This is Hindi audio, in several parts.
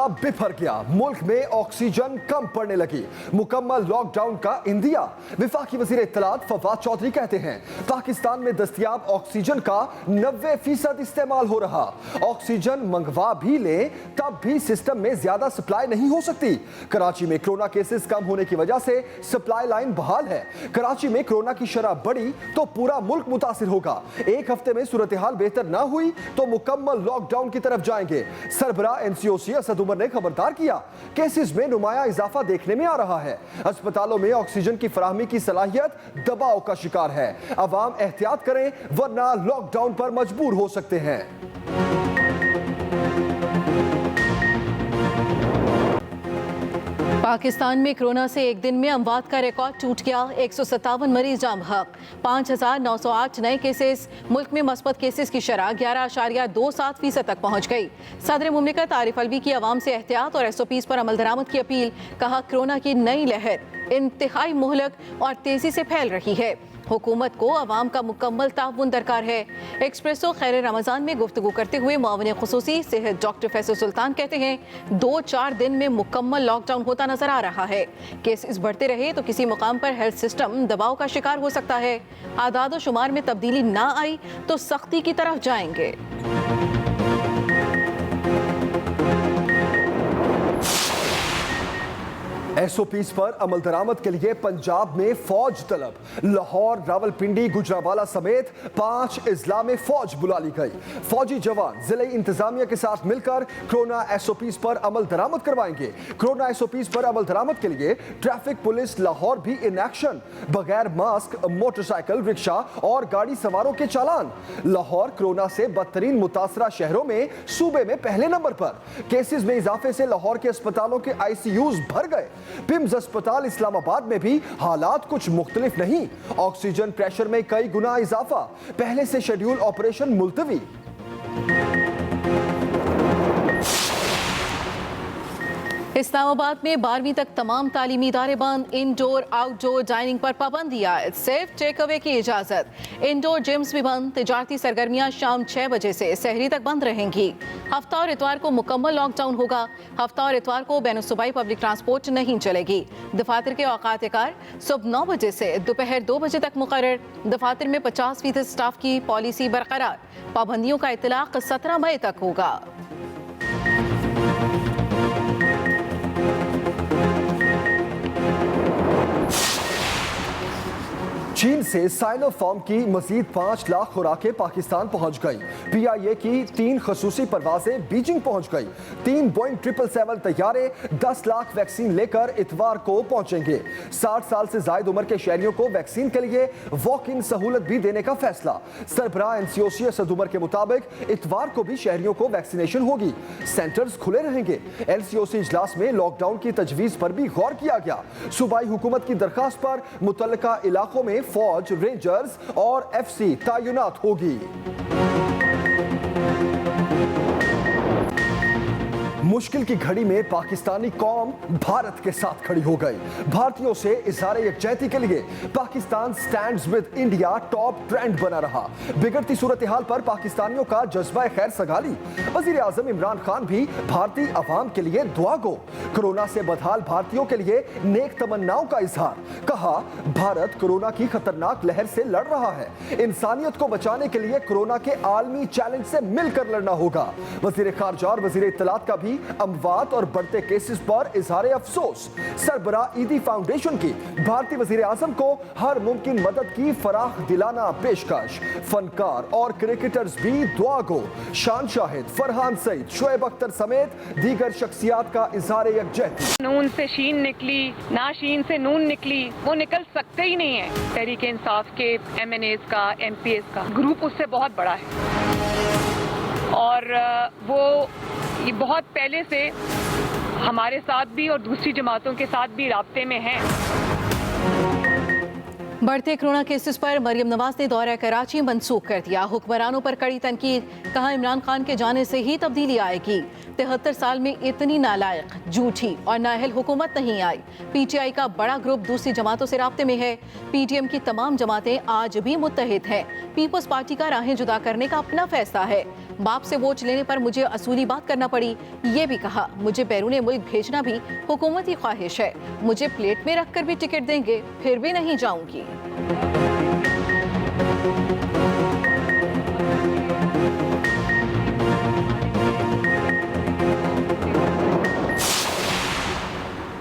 बिफर गया, मुल्क में ऑक्सीजन कम पड़ने लगी, मुकम्मल लॉकडाउन का इंदिया। विफाकी वजीर इत्तलात फवाद चौधरी कहते हैं पाकिस्तान में दस्तयाब ऑक्सीजन का 90% इस्तेमाल हो रहा। ऑक्सीजन मंगवा भी ले तब भी सिस्टम में ज्यादा सप्लाई नहीं हो सकती। कराची में कोरोना केसेस कम होने की वजह से सप्लाई लाइन बहाल है। कराची में कोरोना की शरह बढ़ी तो पूरा मुल्क मुतासिर होगा। एक हफ्ते में सूरत हाल बेहतर ना हुई तो मुकम्मल लॉकडाउन की तरफ जाएंगे। सरबरा एनसीओसी असद उमर ने खबरदार किया, केसेस में नुमाया इजाफा देखने में आ रहा है। अस्पतालों में ऑक्सीजन की फराहमी की सलाहियत दबाव का शिकार है। अवाम एहतियात करें वरना लॉकडाउन पर मजबूर हो सकते हैं। पाकिस्तान में कोरोना से एक दिन में अमवात का रिकॉर्ड टूट गया। 157 मरीज जाम हक, 5,908 नए केसेस। मुल्क में मस्बत केसेस की शरह 11.27% तक पहुंच गई। सदर मुमलिकत आरिफ अलवी की आवाम से एहतियात और SOPs पर अमल दरामद की अपील। कहा कोरोना की नई लहर इंतहाई मुहलक और तेजी से फैल रही है। हुकूमत को अवाम का मुकम्मल ताउन दरकार है। एक्सप्रेसो खैर रमज़ान में गुफ्तगू करते हुए मुआविन खुसूसी सेहत डॉक्टर फैसल सुल्तान कहते हैं 2-4 दिन में मुकम्मल लॉकडाउन होता नजर आ रहा है। केसेस बढ़ते रहे तो किसी मुकाम पर हेल्थ सिस्टम दबाव का शिकार हो सकता है। आदाद शुमार में तब्दीली ना आई तो सख्ती की तरफ जाएंगे। SOPs पर अमल दरामद के लिए पंजाब में फौज तलब। लाहौर, रावलपिंडी, गुजरावाला समेत 5 अजला में फौज बुला ली गई। फौजी जवान जिले इंतजामिया के साथ मिलकर कोरोना SOPs पर अमल दरामद करवाएंगे। कोरोना SOPs पर अमल दरामद के लिए ट्रैफिक पुलिस लाहौर भी इन एक्शन। बगैर मास्क मोटरसाइकिल, रिक्शा और गाड़ी सवारों के चालान। लाहौर कोरोना से बदतरीन मुतासरा शहरों में सूबे में पहले नंबर पर। केसेस में इजाफे से लाहौर के अस्पतालों के ICUs भर गए। पिम्स अस्पताल इस्लामाबाद में भी हालात कुछ मुख्तलिफ नहीं। ऑक्सीजन प्रेशर में कई गुना इजाफा, पहले से शेड्यूल ऑपरेशन मुलतवी। इस्लामाबाद में 12वीं तक तमाम तालीमी इदारे बंद। इंडोर आउटडोर डाइनिंग पर पाबंदी आयद, सिर्फ टेक अवे की इजाजत। इंडोर जिम्स भी बंद। तिजारती सरगर्मियां शाम 6 बजे से सहरी तक बंद रहेंगी। हफ्ता और इतवार को मुकम्मल लॉकडाउन होगा। हफ्ता और इतवार को बैनुसूबाई पब्लिक ट्रांसपोर्ट नहीं चलेगी। दफातर के औकात कार सुबह 9 बजे से दोपहर 2 बजे तक मुकर्रर। दफातर में 50% स्टाफ की पॉलिसी बरकरार। पाबंदियों का इतलाक 17 मई तक होगा। चीन से साइनोफार्म की मजीद 5 लाख खुराकें पाकिस्तान पहुंच गई। PIA की 3 खसूसी परवाजें बीजिंग पहुंच गई। 3 बोइंग 777 तैयारे 10 लाख वैक्सीन लेकर इतवार को पहुंचेंगे। 60 साल से जायद उम्र के शहरियों को वैक्सीन के लिए वॉक इन सहूलत भी देने का फैसला। सरबराह एनसीओसी असद उमर के मुताबिक इतवार को भी शहरियों को वैक्सीनेशन होगी। सेंटर्स खुले रहेंगे। LCOC इजलास में लॉकडाउन की तजवीज पर भी गौर किया गया। सूबाई हुकूमत की दरखास्त पर मुतल्लिका इलाकों में फौज, रेंजर्स और FC तैनात होगी। मुश्किल की घड़ी में पाकिस्तानी कौम भारत के साथ खड़ी हो गई। भारतीयों से इज़हार यकजहती के लिए Pakistan stands with India top trend बना रहा। बिगड़ती सूरत हाल पर पाकिस्तानियों का जज्बा खैर सगाली। वजीर आजम इमरान खान भी भारतीय अवाम के लिए दुआ गो। कोरोना से बदहाल भारतीयों के लिए नेक तमन्नाओं का इजहार। कहा भारत कोरोना की खतरनाक लहर से लड़ रहा है। इंसानियत को बचाने के लिए कोरोना के आलमी चैलेंज से मिलकर लड़ना होगा। वजीर खारजा और वजीर इत्तलात का भी अमवात और बढ़ते केसेस पर इजहार अफसोस। सरबराह ईदी फाउंडेशन की भारतीय वजीर आजम को हर मुमकिन मदद की फराख दिलाना पेशकश। फनकार और क्रिकेटर्स भी दुआ गो। शान शाहिद, फरहान सईद, शोएब अख्तर समेत दीगर शख्सियात का इजहार यकजहती। नून से शीन निकली, ना शीन से नून निकली, वो निकल सकते ही नहीं है। तहरीक इंसाफ के MNAs का, MPs का ग्रुप उससे बहुत बड़ा है और वो ये बहुत पहले से हमारे साथ भी और दूसरी जमातों के साथ भी राब्ते में हैं। बढ़ते कोरोना केसेस पर मरियम नवाज ने दौरा कराची मंसूख कर दिया। हुक्मरानों पर कड़ी तनकीद, कहा इमरान खान के जाने से ही तब्दीली आएगी। 73 साल में इतनी नालायक, झूठी और नाअहल हुकूमत नहीं आई। पीटीआई का बड़ा ग्रुप दूसरी जमातों से राब्ते में है। पीटीएम की तमाम जमातें आज भी मुत्तहिद हैं। पीपल्स पार्टी का राहें जुदा करने का अपना फैसला है। बाप से वोट लेने पर मुझे असूली बात करना पड़ी, ये भी कहा। मुझे बैरूने मुल्क भेजना भी हुकूमती ख्वाहिश है। मुझे प्लेट में रखकर भी टिकट देंगे, फिर भी नहीं जाऊंगी।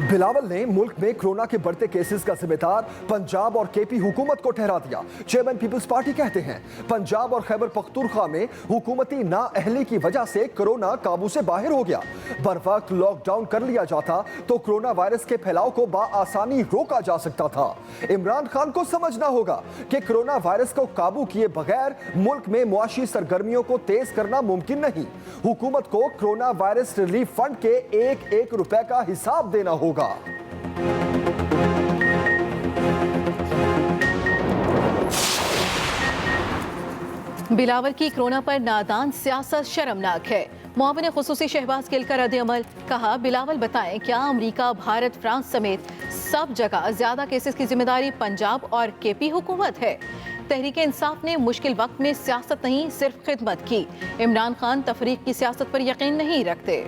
बिलावल ने मुल्क में कोरोना के बढ़ते केसेस का जिम्मेदार पंजाब और केपी हुकूमत को ठहरा दिया। चेयरमैन पीपल्स पार्टी कहते हैं पंजाब और खैबर पख्तूनख्वा में हुकूमती नाअहली की वजह से कोरोना काबू से बाहर हो गया। बर वक्त लॉकडाउन कर लिया जाता तो कोरोना वायरस के फैलाव को बाआसानी रोका जा सकता था। इमरान खान को समझना होगा कि कोरोना वायरस को काबू किए बगैर मुल्क में मुआशी सरगर्मियों को तेज करना मुमकिन नहीं। हुकूमत को कोरोना वायरस रिलीफ फंड के एक एक रुपए का हिसाब देना होगा। बिलावल की कोरोना पर नादान सियासत शर्मनाक है। मुआविन खुसूसी शहबाज गिल का रद्द-ए-अमल, कहा बिलावल बताएं क्या अमरीका, भारत, फ्रांस समेत सब जगह ज्यादा केसेस की जिम्मेदारी पंजाब और केपी हुकूमत है। तहरीक इंसाफ ने मुश्किल वक्त में सियासत नहीं सिर्फ खिदमत की। इमरान खान तफरीक की सियासत पर यकीन नहीं रखते।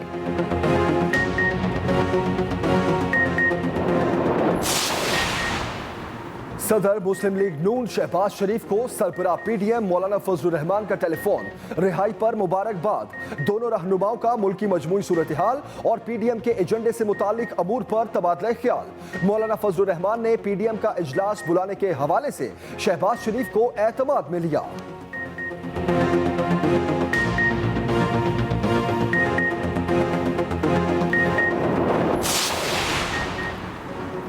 सदर मुस्लिम लीग नून शहबाज शरीफ को सरबराह पीडीएम मौलाना फजलुर रहमान का टेलीफोन, रिहाई पर मुबारकबाद। दोनों रहनुमाओं का मुल्की मजमूई सूरत हाल और पीडीएम के एजेंडे से मुतालिक अमूर पर तबादला ख्याल। मौलाना फजलुर रहमान ने पीडीएम का इजलास बुलाने के हवाले से शहबाज शरीफ को एतमाद में लिया।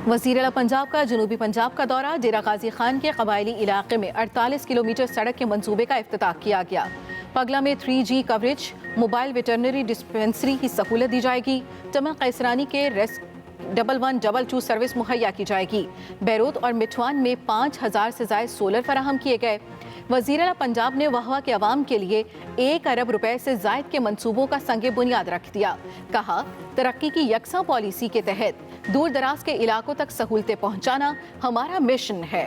वज़ीर आला पंजाब का जनूबी पंजाब का दौरा, डेरा गाजी खान के कबायली इलाके में 48 किलोमीटर सड़क के मंसूबे का इफ्तिताह किया गया। पगला में 3G coverage, mobile veterinary dispensary की सहूलत दी जाएगी। टमन कैसरानी के रेस्क 1122 सर्विस मुहैया की जाएगी। बैरूत और मिठवान में 5000 से ज़ायद सोलर फराहम किए गए। वज़ीर आला पंजाब ने वहवा के अवाम के लिए 1 अरब रुपए से ज़ायद के मंसूबों का संगे बुनियाद रख दिया। कहा तरक्की की यकसा पॉलिसी के तहत दूर दराज के इलाकों तक सहूलतें पहुंचाना हमारा मिशन है।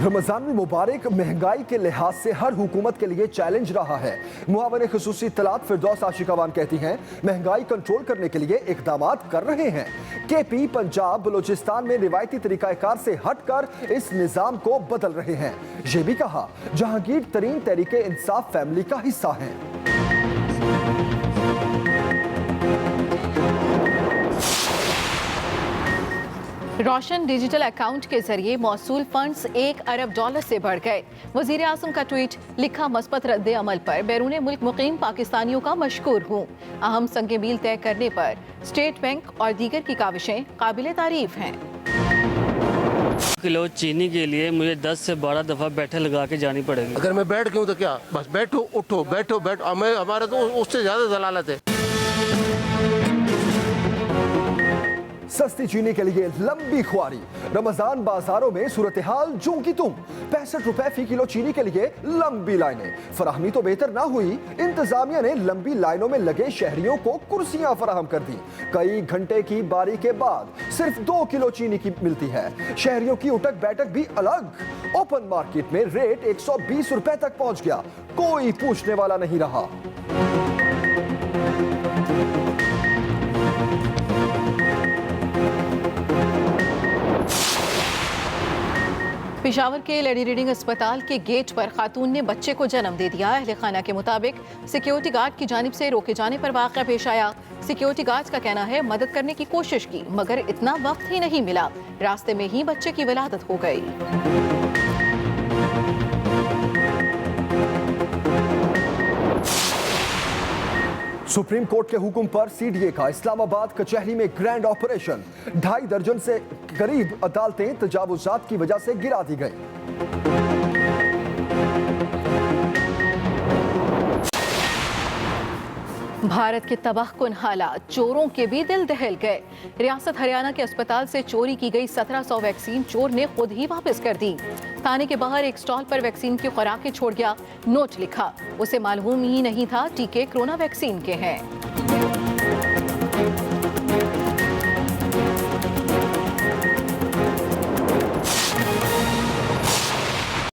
रमजान मुबारक महंगाई के लिहाज से हर हुकूमत के लिए चैलेंज रहा है। मुआविन खुसूसी इत्तलात फिरदौस आशिकावान कहती हैं महंगाई कंट्रोल करने के लिए इक़दामात कर रहे हैं। केपी, पंजाब, बलूचिस्तान में रिवायती तरीकाकार से हटकर इस निज़ाम को बदल रहे हैं। ये भी कहा जहांगीर तरीन तहरीके इंसाफ फैमिली का हिस्सा हैं। रोशन डिजिटल अकाउंट के जरिए मौसूल फंड्स $1 अरब से बढ़ गए। वजीर आज़म का ट्वीट, लिखा मस्बत रद्द अमल पर बैरून मुल्क मुकीम पाकिस्तानियों का मशकूर हूँ। अहम संग मील तय करने पर स्टेट बैंक और दीगर की काविशें काबिल तारीफ हैं। किलो चीनी के लिए मुझे 10 से 12 दफ़ा बैठे लगा के जानी पड़ेगी। अगर मैं बैठ गया हूँ तो क्या, बस बैठो उठो बैठो बैठो, हमारे तो उससे ज़्यादा जलालत है। सस्ती चीनी के लिए लंबी ख्वारी, रमजान बाजारों में सूरत हाल जूं की तुम। 65 रुपए फी किलो चीनी के लिए लंबी लाइनें। फराहमी तो बेहतर ना हुई, इंतजामिया ने लंबी लाइनों में लगे शहरियों को कुर्सियां फराहम कर दी। कई घंटे की बारी के बाद सिर्फ 2 किलो चीनी की मिलती है। शहरियों की उठक बैठक भी अलग। ओपन मार्केट में रेट 120 रुपए तक पहुंच गया। कोई पूछने वाला नहीं रहा। पेशावर के लेडी रीडिंग अस्पताल के गेट पर खातून ने बच्चे को जन्म दे दिया। अहले खाना के मुताबिक सिक्योरिटी गार्ड की जानिब से रोके जाने पर वाक़या पेश आया। सिक्योरिटी गार्ड का कहना है मदद करने की कोशिश की मगर इतना वक्त ही नहीं मिला। रास्ते में ही बच्चे की विलादत हो गई। सुप्रीम कोर्ट के हुक्म पर सीडीए का इस्लामाबाद कचहरी में ग्रैंड ऑपरेशन। 2.5 दर्जन से करीब अदालतें तजावुजात की वजह से गिरा दी गई। भारत के तबाहकुन हालात, चोरों के भी दिल दहल गए। रियासत हरियाणा के अस्पताल से चोरी की गई 1700 वैक्सीन चोर ने खुद ही वापस कर दी। थाने के बाहर एक स्टॉल पर वैक्सीन की खुराकें छोड़ गया, नोट लिखा। उसे मालूम ही नहीं था टीके कोरोना वैक्सीन के हैं।